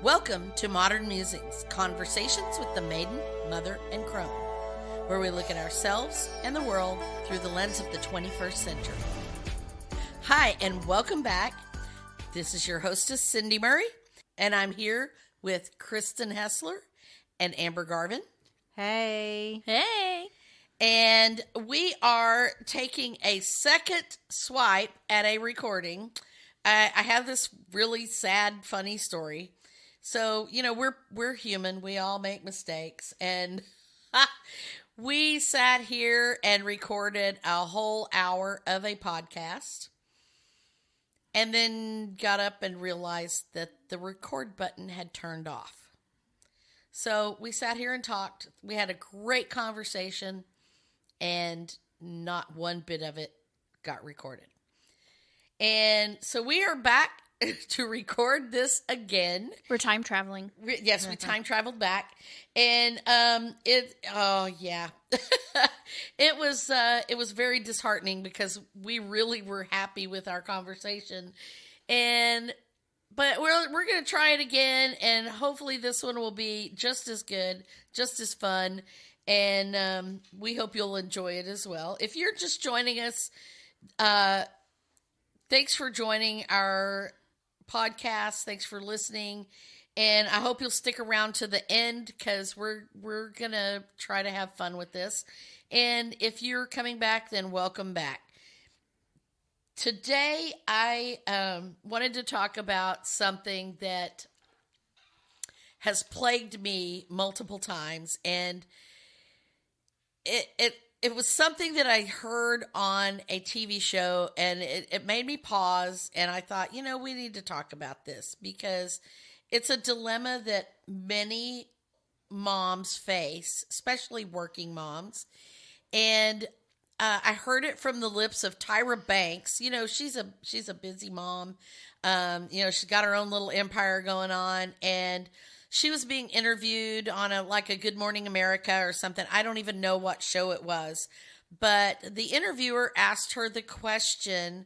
Welcome to Modern Musings, conversations with the maiden, mother, and crone, where we look at ourselves and the world through the lens of the 21st century. Hi, and welcome back. This is your hostess, Cindy Murray, and I'm here with Kristen Hessler and Amber Garvin. Hey. Hey. And we are taking a second swipe at a recording. I have this really sad, funny story. So, you know, we're human. We all make mistakes. And we sat here and recorded a whole hour of a podcast. And then got up and realized that the record button had turned off. So we sat here and talked. We had a great conversation. And not one bit of it got recorded. And so we are back to record this again. We're time traveling. Yes, we time traveled back. And it was very disheartening because we really were happy with our conversation. But we're going to try it again, and hopefully this one will be just as good, just as fun. And we hope you'll enjoy it as well. If you're just joining us, thanks for joining our podcast. Thanks for listening. And I hope you'll stick around to the end because we're going to try to have fun with this. And if you're coming back, then welcome back. Today, I wanted to talk about something that has plagued me multiple times. And it was something that I heard on a TV show, and it made me pause, and I thought, you know, we need to talk about this because it's a dilemma that many moms face, especially working moms. And I heard it from the lips of Tyra Banks. You know, she's a busy mom. You know, she's got her own little empire going on, and she was being interviewed on a Good Morning America or something. I don't even know what show it was. But the interviewer asked her the question,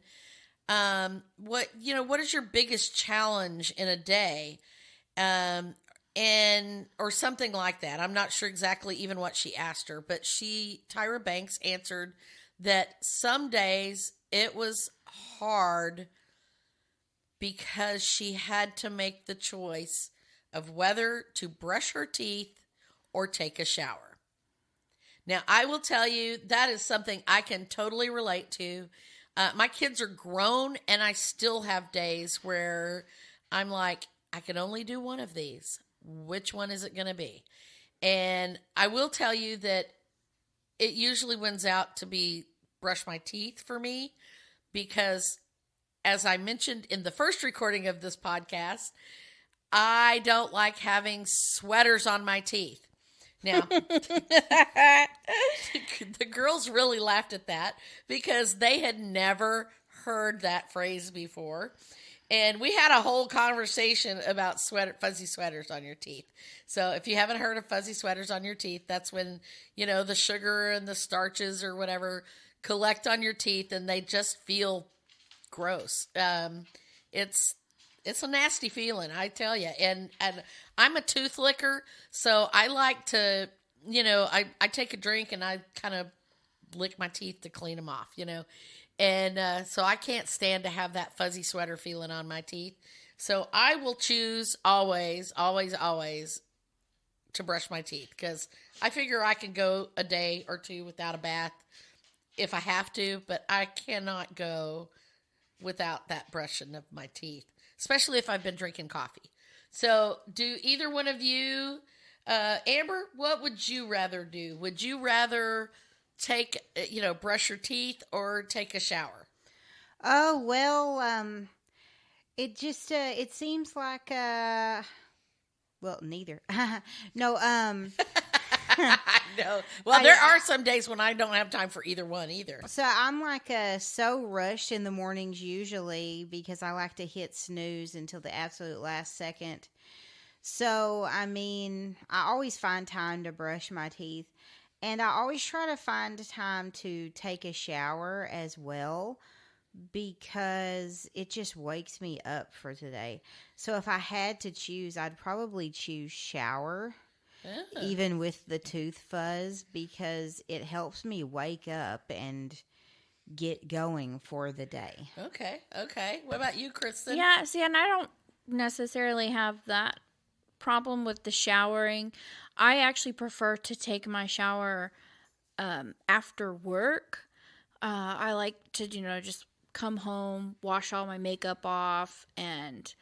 what is your biggest challenge in a day? Or something like that. I'm not sure exactly even what she asked her, but Tyra Banks answered that some days it was hard because she had to make the choice of whether to brush her teeth or take a shower. Now, I will tell you, that is something I can totally relate to. My kids are grown, and I still have days where I'm like, I can only do one of these. Which one is it going to be? And I will tell you that it usually wins out to be brush my teeth for me because, as I mentioned in the first recording of this podcast, I don't like having sweaters on my teeth. Now, the girls really laughed at that because they had never heard that phrase before. And we had a whole conversation about fuzzy sweaters on your teeth. So if you haven't heard of fuzzy sweaters on your teeth, that's when, you know, the sugar and the starches or whatever collect on your teeth and they just feel gross. It's a nasty feeling, I tell you. And I'm a tooth licker, so I like to, you know, I take a drink and I kind of lick my teeth to clean them off, you know. And so I can't stand to have that fuzzy sweater feeling on my teeth. So I will choose always, always, always to brush my teeth because I figure I can go a day or two without a bath if I have to, but I cannot go without that brushing of my teeth, especially if I've been drinking coffee. So do either one of you, Amber, what would you rather do? Would you rather brush your teeth or take a shower? Oh, well, it just, it seems like, well, neither. No, I know. Well, there are some days when I don't have time for either one either. So I'm so rushed in the mornings usually because I like to hit snooze until the absolute last second. So, I mean, I always find time to brush my teeth. And I always try to find time to take a shower as well. because it just wakes me up for today. So if I had to choose, I'd probably choose shower, Ah, even with the tooth fuzz, because it helps me wake up and get going for the day. okay, okay. What about you, Kristen? Yeah, see, and I don't necessarily have that problem with the showering. I actually prefer to take my shower after work. I like to, just come home, wash all my makeup off, and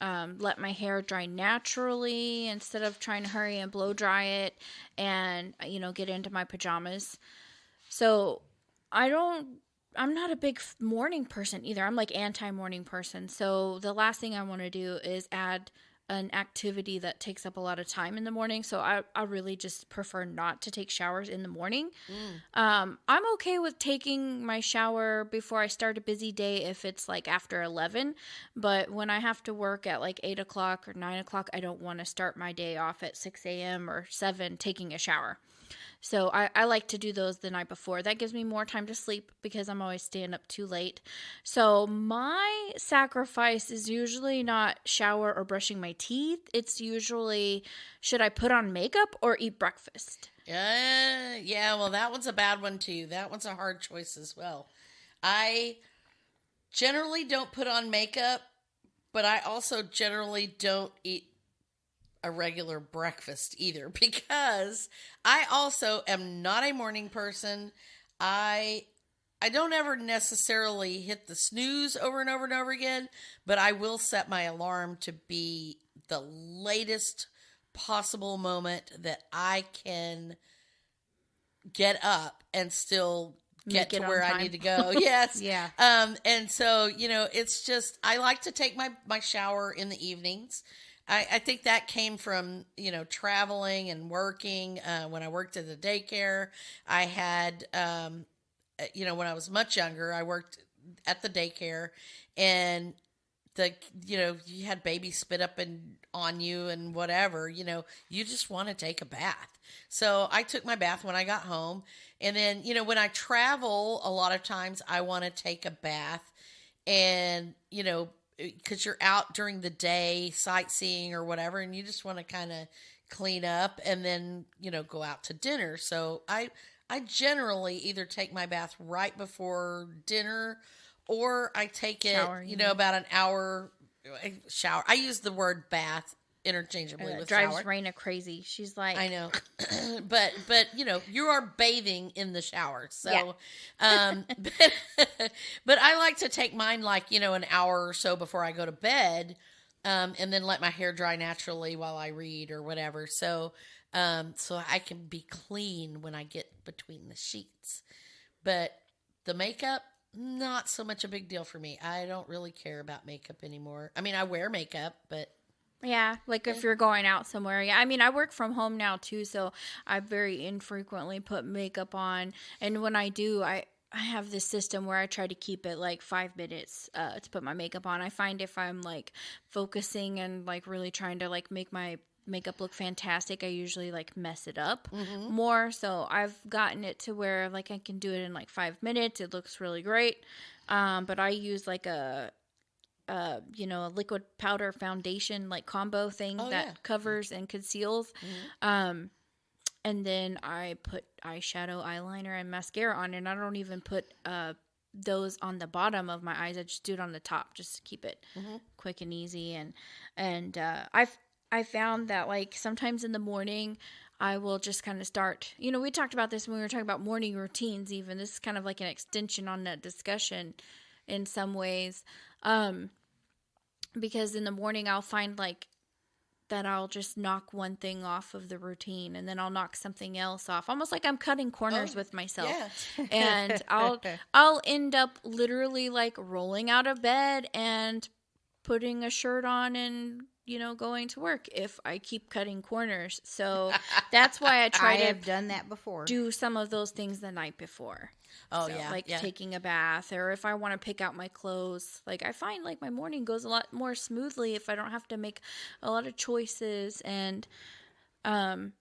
let my hair dry naturally instead of trying to hurry and blow dry it and, get into my pajamas. So I'm not a big morning person either. I'm like anti-morning person. So the last thing I want to do is add an activity that takes up a lot of time in the morning. So I really just prefer not to take showers in the morning. I'm okay with taking my shower before I start a busy day if it's like after 11. But when I have to work at like 8 o'clock or 9 o'clock, I don't want to start my day off at 6 a.m. or 7 taking a shower. So I like to do those the night before. That gives me more time to sleep because I'm always staying up too late. So my sacrifice is usually not shower or brushing my teeth. It's usually, should I put on makeup or eat breakfast? Yeah, well, that one's a bad one too. That one's a hard choice as well. I generally don't put on makeup, but I also generally don't eat a regular breakfast either because I also am not a morning person. I don't ever necessarily hit the snooze over and over and over again, but I will set my alarm to be the latest possible moment that I can get up and still get to where I need to go. Yes. Yeah. And so, it's just, I like to take my shower in the evenings. I think that came from, traveling and working. When I worked at the daycare, I had, when I was much younger, I worked at the daycare and you had babies spit up on you and whatever, you just want to take a bath. So I took my bath when I got home. And then, when I travel, a lot of times I want to take a bath and, because you're out during the day sightseeing or whatever, and you just want to kind of clean up and then, go out to dinner. So I generally either take my bath right before dinner or I take it, Shower, about an hour shower. I use the word bath interchangeably with drives shower. Raina crazy. She's like, I know, but you are bathing in the shower, so but I like to take mine like an hour or so before I go to bed, and then let my hair dry naturally while I read or whatever. So I can be clean when I get between the sheets. But the makeup, not so much a big deal for me. I don't really care about makeup anymore. I mean, I wear makeup, but. yeah, like if you're going out somewhere. Yeah, I mean, I work from home now too, so I very infrequently put makeup on. And when I do, I have this system where I try to keep it like 5 minutes to put my makeup on. I find if I'm like focusing and like really trying to like make my makeup look fantastic, I usually like mess it up more. So I've gotten it to where like I can do it in like 5 minutes. It looks really great. But I use like a liquid powder foundation like combo thing that covers and conceals. And then I put eyeshadow, eyeliner, and mascara on, and I don't even put those on the bottom of my eyes. I just do it on the top just to keep it quick and easy. And I found that like sometimes in the morning I will just kind of start, we talked about this when we were talking about morning routines even. This is kind of like an extension on that discussion in some ways. Because in the morning I'll find like that I'll just knock one thing off of the routine and then I'll knock something else off. Almost like I'm cutting corners with myself. Yeah. And I'll end up literally like rolling out of bed and putting a shirt on and going to work if I keep cutting corners. So that's why I try I to have done that before. do some of those things the night before. Oh, So, yeah. like yeah. taking a bath, or if I want to pick out my clothes. Like I find like my morning goes a lot more smoothly if I don't have to make a lot of choices. And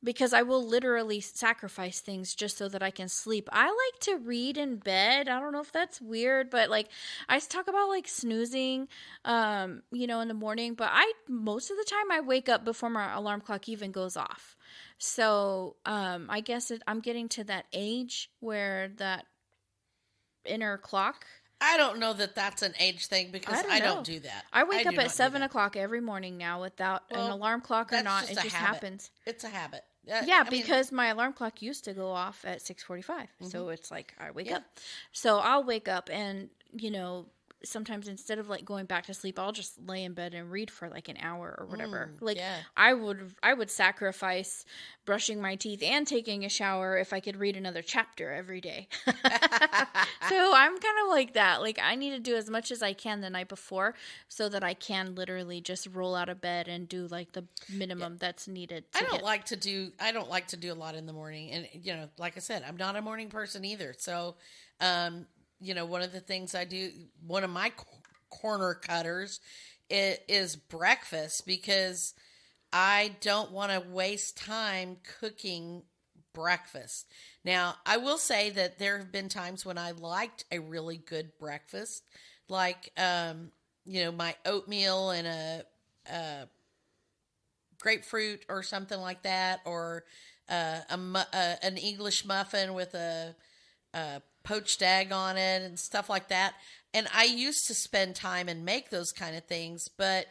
Because I will literally sacrifice things just so that I can sleep. I like to read in bed. I don't know if that's weird, but like I talk about like snoozing, in the morning, but most of the time I wake up before my alarm clock even goes off. So, I guess I'm getting to that age where that inner clock. I don't know that that's an age thing because I don't do that. I wake up at 7 o'clock every morning now without an alarm clock or not. It just happens. It's a habit. Because my alarm clock used to go off at 6:45. So it's like I wake up. So I'll wake up and, sometimes instead of like going back to sleep, I'll just lay in bed and read for like an hour or whatever. I would sacrifice brushing my teeth and taking a shower if I could read another chapter every day. So I'm kind of like that. Like I need to do as much as I can the night before so that I can literally just roll out of bed and do like the minimum that's needed. I don't like to do a lot in the morning, and like I said, I'm not a morning person either. So, one of the things I do, one of my corner cutters is breakfast because I don't want to waste time cooking breakfast. Now, I will say that there have been times when I liked a really good breakfast, like, my oatmeal and a grapefruit or something like that, or an English muffin with a poached egg on it and stuff like that. And I used to spend time and make those kind of things, but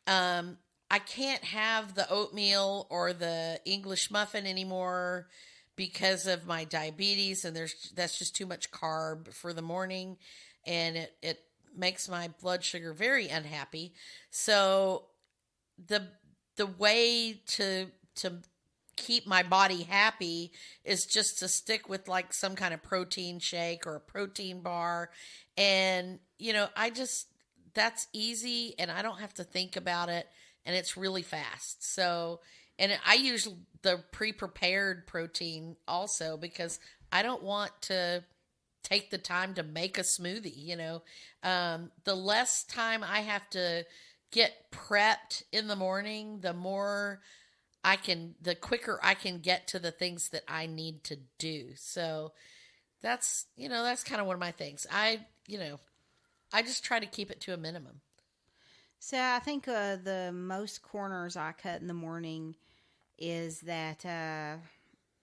I can't have the oatmeal or the English muffin anymore because of my diabetes, and that's just too much carb for the morning, and it makes my blood sugar very unhappy. So the way to keep my body happy is just to stick with like some kind of protein shake or a protein bar. And, that's easy and I don't have to think about it, and it's really fast. So, and I use the pre-prepared protein also because I don't want to take the time to make a smoothie, the less time I have to get prepped in the morning, the quicker I can get to the things that I need to do. So that's kind of one of my things. I just try to keep it to a minimum. So I think the most corners I cut in the morning is that,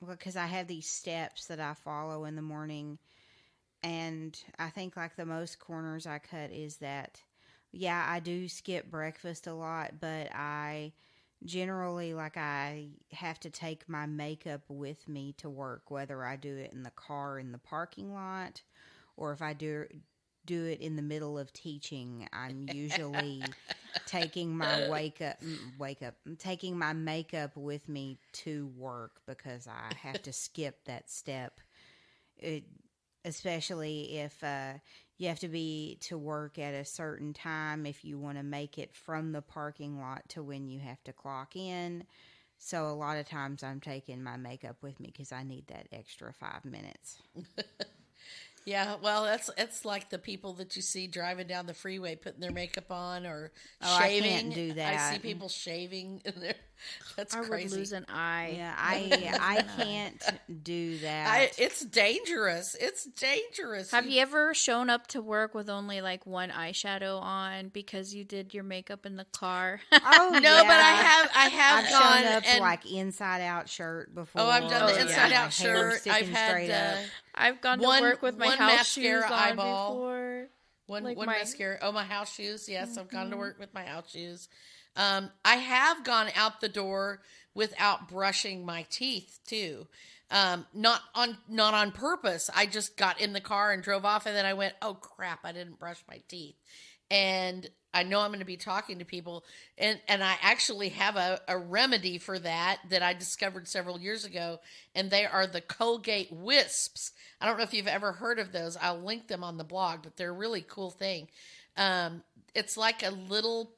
because I have these steps that I follow in the morning, and I think like the most corners I cut is that, I do skip breakfast a lot, but I generally, like, I have to take my makeup with me to work, whether I do it in the car in the parking lot or if I do it in the middle of teaching. I'm usually taking my taking my makeup with me to work because I have to skip that step. Especially if you have to be to work at a certain time if you want to make it from the parking lot to when you have to clock in. So a lot of times I'm taking my makeup with me because I need that extra 5 minutes. Yeah, well, it's like the people that you see driving down the freeway putting their makeup on or shaving. I can't do that. I see people shaving in there. That's crazy. I would lose an eye. Yeah, I can't do that. It's dangerous. It's dangerous. Have you ever shown up to work with only like one eyeshadow on because you did your makeup in the car? Oh no, yeah. But I have I've gone shown up and, to like inside out shirt before. Oh, I've done the inside out My shirt. hair sticking straight up. I've gone to work with my house shoes on eyeball. before. One Like mascara. Oh, my house shoes. Yes, I've gone to work with my house shoes. I have gone out the door without brushing my teeth too. Not on purpose. I just got in the car and drove off, and then I went, oh crap, I didn't brush my teeth. And I know I'm going to be talking to people, and I actually have a remedy for that I discovered several years ago, and they are the Colgate Wisps. I don't know if you've ever heard of those. I'll link them on the blog, but they're a really cool thing. It's like a little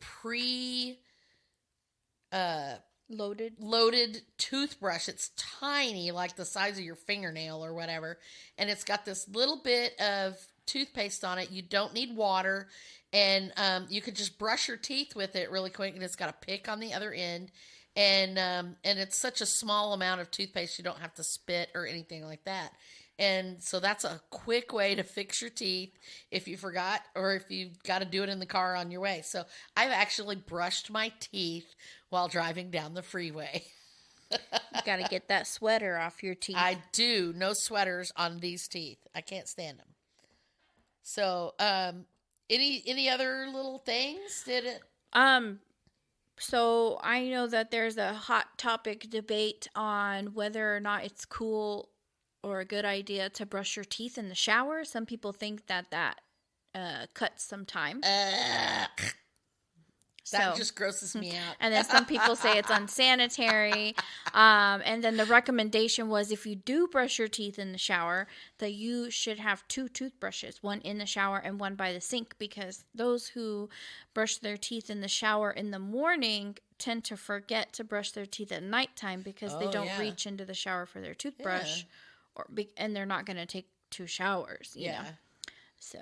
loaded toothbrush. It's tiny, like the size of your fingernail or whatever, and it's got this little bit of toothpaste on it. You don't need water, and you could just brush your teeth with it really quick, and it's got a pick on the other end, and it's such a small amount of toothpaste you don't have to spit or anything like that. And so that's a quick way to fix your teeth if you forgot or if you've got to do it in the car on your way. So I've actually brushed my teeth while driving down the freeway. You got to get that sweater off your teeth. I do. No sweaters on these teeth. I can't stand them. So, any other little things? Did it? So I know that there's a hot topic debate on whether or not it's cool or a good idea to brush your teeth in the shower. Some people think that cuts some time. That just grosses me out. And then some people say it's unsanitary. And then the recommendation was if you do brush your teeth in the shower, that you should have 2 toothbrushes, one in the shower and one by the sink, because those who brush their teeth in the shower in the morning tend to forget to brush their teeth at nighttime because they don't reach into the shower for their toothbrush, and they're not going to take 2 showers. You know? So.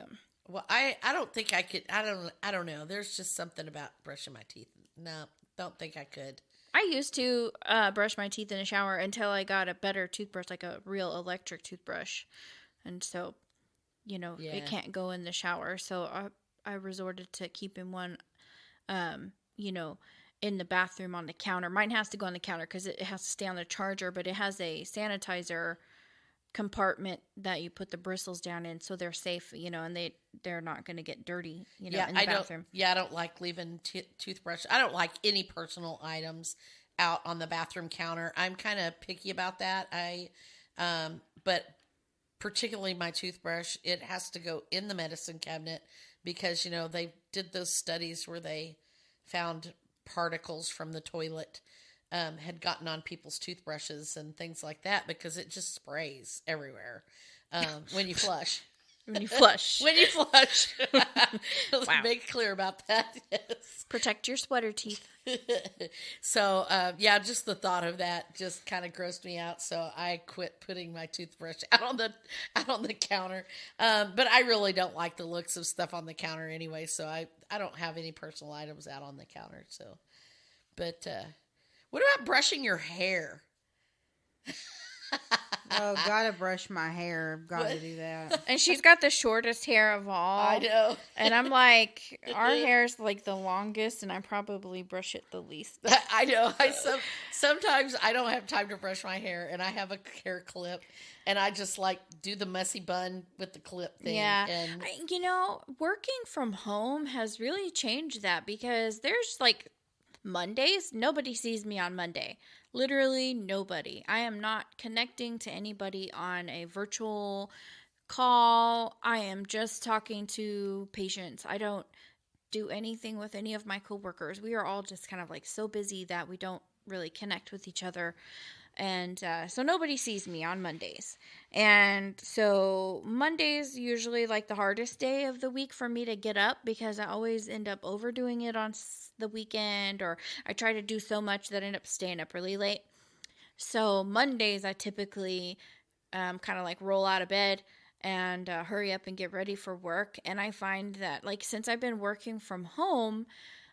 Well, I don't think I could. I don't know. There's just something about brushing my teeth. No, don't think I could. I used to brush my teeth in the shower until I got a better toothbrush, like a real electric toothbrush. And so, it can't go in the shower. So I resorted to keeping one, in the bathroom on the counter. Mine has to go on the counter because it has to stay on the charger, but it has a sanitizer compartment that you put the bristles down in, so they're safe, and they're not going to get dirty, in the bathroom. I don't like leaving toothbrush. I don't like any personal items out on the bathroom counter. I'm kind of picky about that. But particularly my toothbrush, it has to go in the medicine cabinet because, they did those studies where they found particles from the toilet had gotten on people's toothbrushes and things like that because it just sprays everywhere when you flush. When you flush. Let's make clear about that. Yes. Protect your sweater teeth. So, just the thought of that just kind of grossed me out. So I quit putting my toothbrush out on the counter. But I really don't like the looks of stuff on the counter anyway. So I don't have any personal items out on the counter. So, but, what about brushing your hair? Oh, gotta brush my hair. Gotta do that. And she's got the shortest hair of all. I know. And I'm like, our hair's like the longest, and I probably brush it the least. I know. Sometimes I don't have time to brush my hair, and I have a hair clip, and I just do the messy bun with the clip thing. Yeah. And working from home has really changed that because there's Mondays, nobody sees me on Monday. Literally nobody. I am not connecting to anybody on a virtual call. I am just talking to patients. I don't do anything with any of my coworkers. We are all just kind of so busy that we don't really connect with each other. And so nobody sees me on Mondays. And so Monday's usually the hardest day of the week for me to get up because I always end up overdoing it on the weekend, or I try to do so much that I end up staying up really late. So Mondays I typically kind of roll out of bed and hurry up and get ready for work. And I find that since I've been working from home,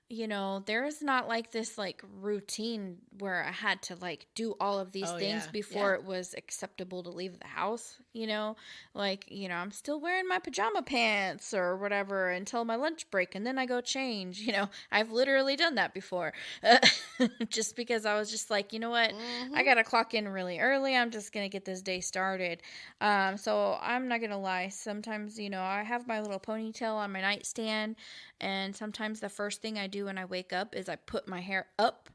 there's not this routine where I had to do all of these things before it was acceptable to leave the house, I'm still wearing my pajama pants or whatever until my lunch break, and then I go change. I've literally done that before just because I was just you know what, I got to clock in really early. I'm just going to get this day started. So I'm not going to lie. Sometimes, I have my little ponytail on my nightstand, and sometimes the first thing I do when I wake up is I put my hair up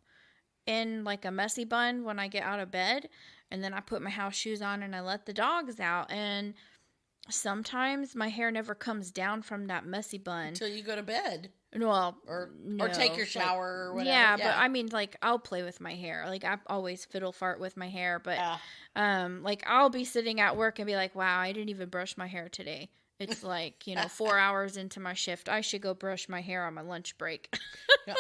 in a messy bun when I get out of bed, and then I put my house shoes on and I let the dogs out. And sometimes my hair never comes down from that messy bun until you go to bed. Well, or take your shower or whatever. Yeah, but I mean, I'll play with my hair. I always fiddle fart with my hair, but I'll be sitting at work and be like, wow, I didn't even brush my hair today. It's 4 hours into my shift. I should go brush my hair on my lunch break.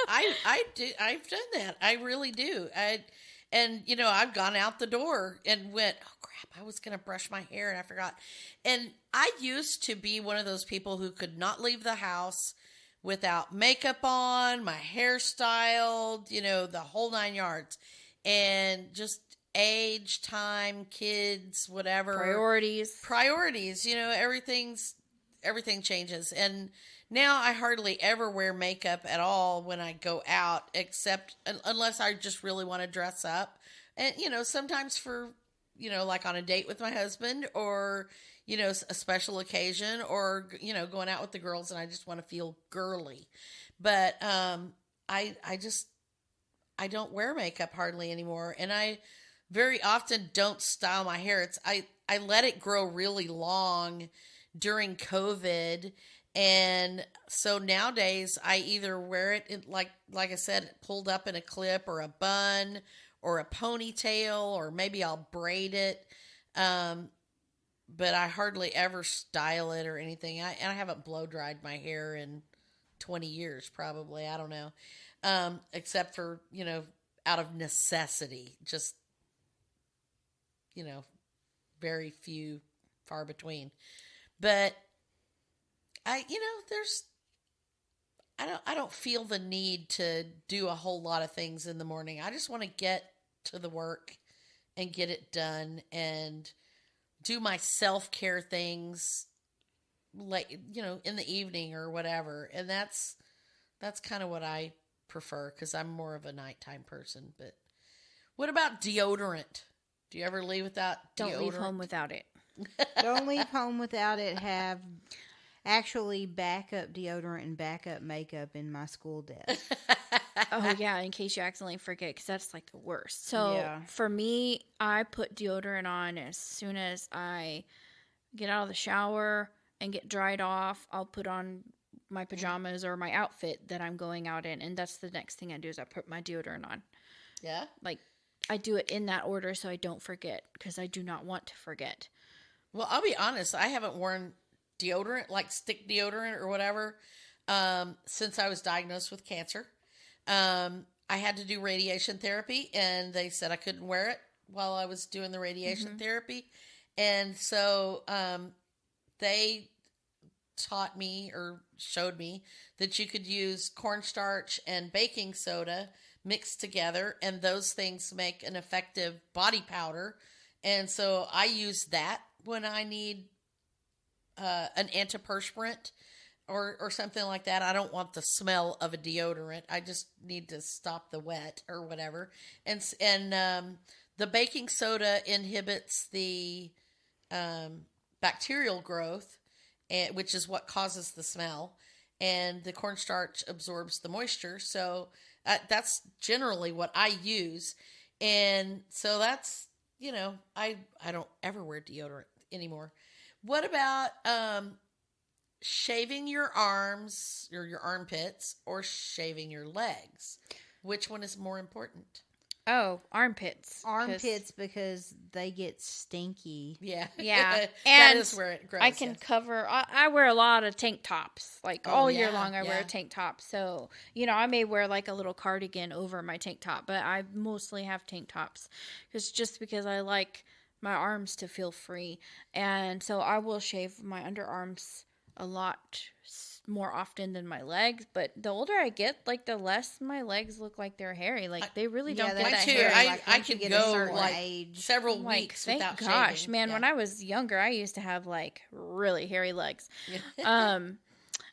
I've done that. I really do. I've gone out the door and went, oh crap, I was going to brush my hair and I forgot. And I used to be one of those people who could not leave the house without makeup on, my hair styled, the whole 9 yards. And just age, time, kids, whatever. Priorities, everything changes. And now I hardly ever wear makeup at all when I go out, except unless I just really want to dress up. And, sometimes for, like on a date with my husband, or, a special occasion, or, going out with the girls and I just want to feel girly. But I don't wear makeup hardly anymore. And I very often don't style my hair. I let it grow really long during COVID. And so nowadays I either wear it in, like I said, pulled up in a clip or a bun or a ponytail, or maybe I'll braid it. But I hardly ever style it or anything. I haven't blow dried my hair in 20 years, probably. I don't know. Except for, out of necessity, just, very few, far between. But I don't feel the need to do a whole lot of things in the morning. I just want to get to the work and get it done and do my self-care things like, in the evening or whatever. And that's kind of what I prefer, because I'm more of a nighttime person. But what about deodorant? Do you ever leave without deodorant? Don't leave home without it. Don't leave home without it. Have actually backup deodorant and backup makeup in my school desk. Oh, yeah, in case you accidentally forget, because that's like the worst. So for me, I put deodorant on as soon as I get out of the shower and get dried off. I'll put on my pajamas or my outfit that I'm going out in, and that's the next thing I do is I put my deodorant on. Yeah? Like, I do it in that order so I don't forget, because I do not want to forget. Well, I'll be honest, I haven't worn deodorant, like stick deodorant or whatever, since I was diagnosed with cancer. I had to do radiation therapy, and they said I couldn't wear it while I was doing the radiation therapy. And so they taught me or showed me that you could use cornstarch and baking soda mixed together, and those things make an effective body powder. And so I use that when I need an antiperspirant or something like that. I don't want the smell of a deodorant. I just need to stop the wet or whatever. And the baking soda inhibits the bacterial growth, which is what causes the smell. And the cornstarch absorbs the moisture. So that's generally what I use. And so that's, I don't ever wear deodorant anymore. What about shaving your arms or your armpits, or shaving your legs? Which one is more important? Oh, armpits. Armpits, because they get stinky. Yeah. Yeah. That And is where it grows. I can cover, I wear a lot of tank tops. Like all year long I wear yeah. a tank top. So, I may wear like a little cardigan over my tank top, but I mostly have tank tops. Because I like my arms to feel free. And so I will shave my underarms a lot more often than my legs, but the older I get, like the less my legs look like they're hairy. Like they really don't get that too. hairy. I can go like several weeks thank without gosh, shaving. man. Yeah. When I was younger, I used to have like really hairy legs.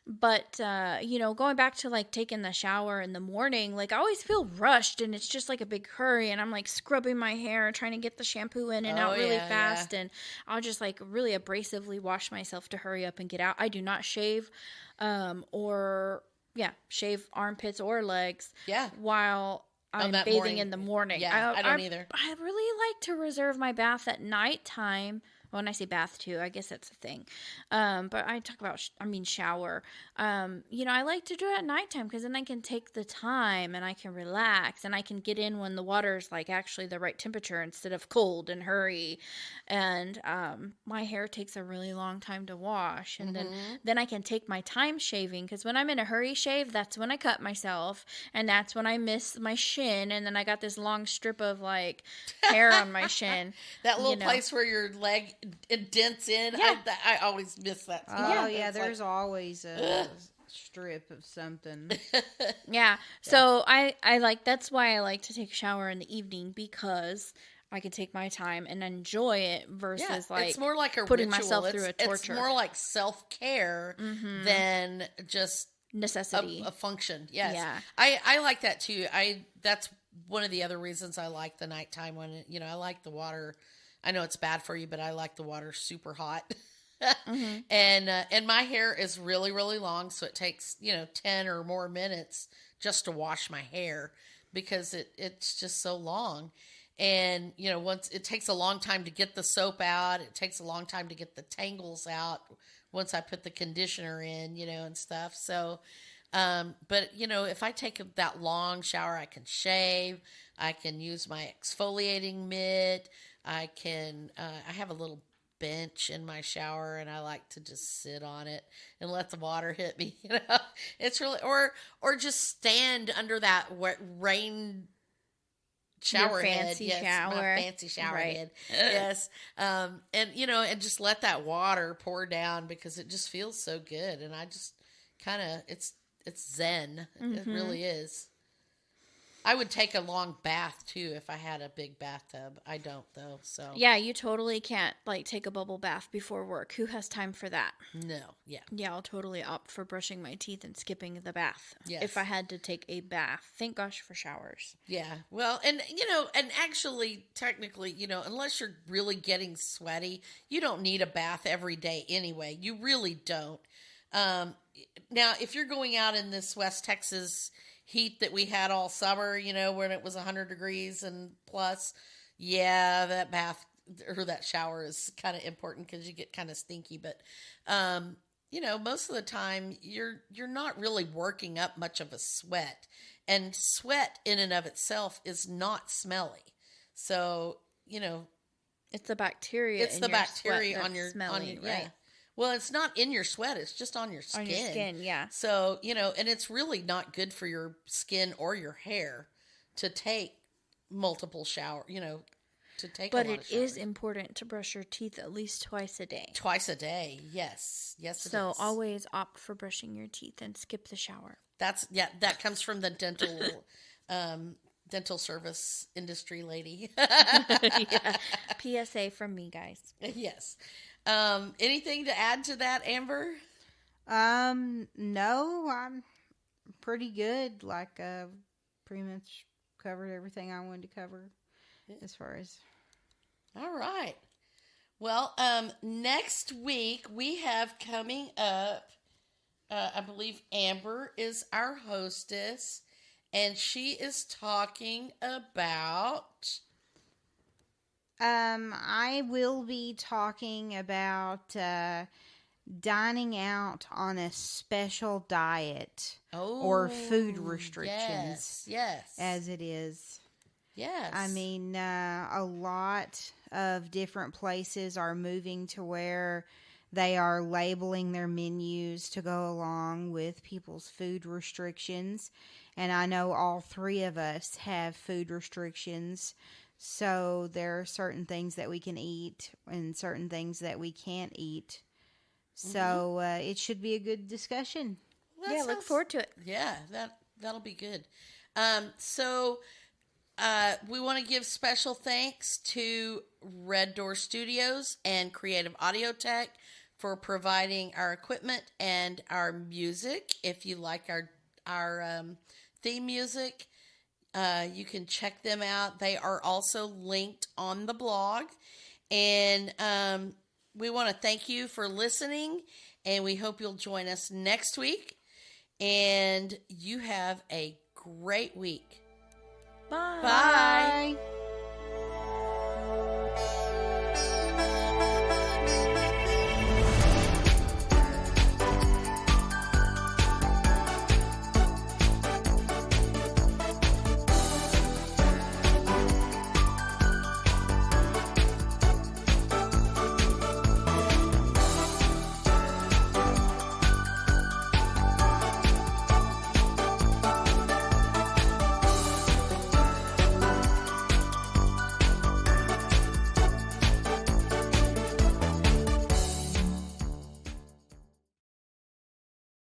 But, going back to like taking the shower in the morning, like I always feel rushed and it's just like a big hurry, and I'm like scrubbing my hair, trying to get the shampoo in and out really fast. Yeah. And I'll just like really abrasively wash myself to hurry up and get out. I do not shave, shave armpits or legs. Yeah. While I'm bathing in the morning. Yeah, I don't either. I really like to reserve my bath at nighttime. When I say bath too, I guess that's a thing. But I talk about, shower. I like to do it at nighttime, because then I can take the time and I can relax and I can get in when the water's like actually the right temperature instead of cold and hurry. And my hair takes a really long time to wash. And then I can take my time shaving, because when I'm in a hurry shave, that's when I cut myself. And that's when I miss my shin. And then I got this long strip of like hair on my shin. That little place where your leg it dents in. Yeah. I always miss that. Oh, yeah, there's always a strip of something. Yeah. So I like, that's why I like to take a shower in the evening, because I can take my time and enjoy it versus like it's more like a putting ritual. myself through a torture. It's more like self-care than just necessity. a function. Yes. Yeah. I like that too. That's one of the other reasons I like the nighttime when, I like the water. I know it's bad for you, but I like the water super hot. And my hair is really, really long, so it takes, 10 or more minutes just to wash my hair because it's just so long. And, once it takes a long time to get the soap out, it takes a long time to get the tangles out once I put the conditioner in, and stuff. So, but if I take that long shower, I can shave, I can use my exfoliating mitt. I have a little bench in my shower and I like to just sit on it and let the water hit me, it's really, or just stand under that rain shower head. Yes, my fancy shower head. Yes. And just let that water pour down because it just feels so good. And I just kind of, it's zen. It really is. I would take a long bath too if I had a big bathtub. I don't though. So yeah, you totally can't like take a bubble bath before work. Who has time for that? No. Yeah. Yeah, I'll totally opt for brushing my teeth and skipping the bath. Yes. If I had to take a bath. Thank gosh for showers. Yeah. Well, and and actually technically, unless you're really getting sweaty, you don't need a bath every day anyway. You really don't. Now, if you're going out in this West Texas heat that we had all summer, when it was 100 degrees and plus, yeah, that bath or that shower is kind of important because you get kind of stinky. But, most of the time you're not really working up much of a sweat, and sweat in and of itself is not smelly. So, it's the bacteria. It's the bacteria on your smelly, right? Yeah. Well, it's not in your sweat. It's just on your skin. On your skin, yeah. So, and it's really not good for your skin or your hair to take multiple shower, to take a lot of showers. But it is important to brush your teeth at least twice a day. Twice a day, yes. Yes, it is. So always opt for brushing your teeth and skip the shower. That comes from the dental service industry lady. Yeah. PSA from me, guys. Yes. Anything to add to that, Amber? No, I'm pretty good. Like, pretty much covered everything I wanted to cover as far as. All right. Well, next week we have coming up, I believe Amber is our hostess, and she is talking about. I will be talking about dining out on a special diet or food restrictions. Yes. As it is. Yes. I mean, a lot of different places are moving to where they are labeling their menus to go along with people's food restrictions. And I know all three of us have food restrictions. So there are certain things that we can eat and certain things that we can't eat. So it should be a good discussion. Well, look forward to it. Yeah, that'll be good. So we want to give special thanks to Red Door Studios and Creative Audio Tech for providing our equipment and our music. If you like our theme music, you can check them out. They are also linked on the blog. And we want to thank you for listening, and we hope you'll join us next week. And you have a great week.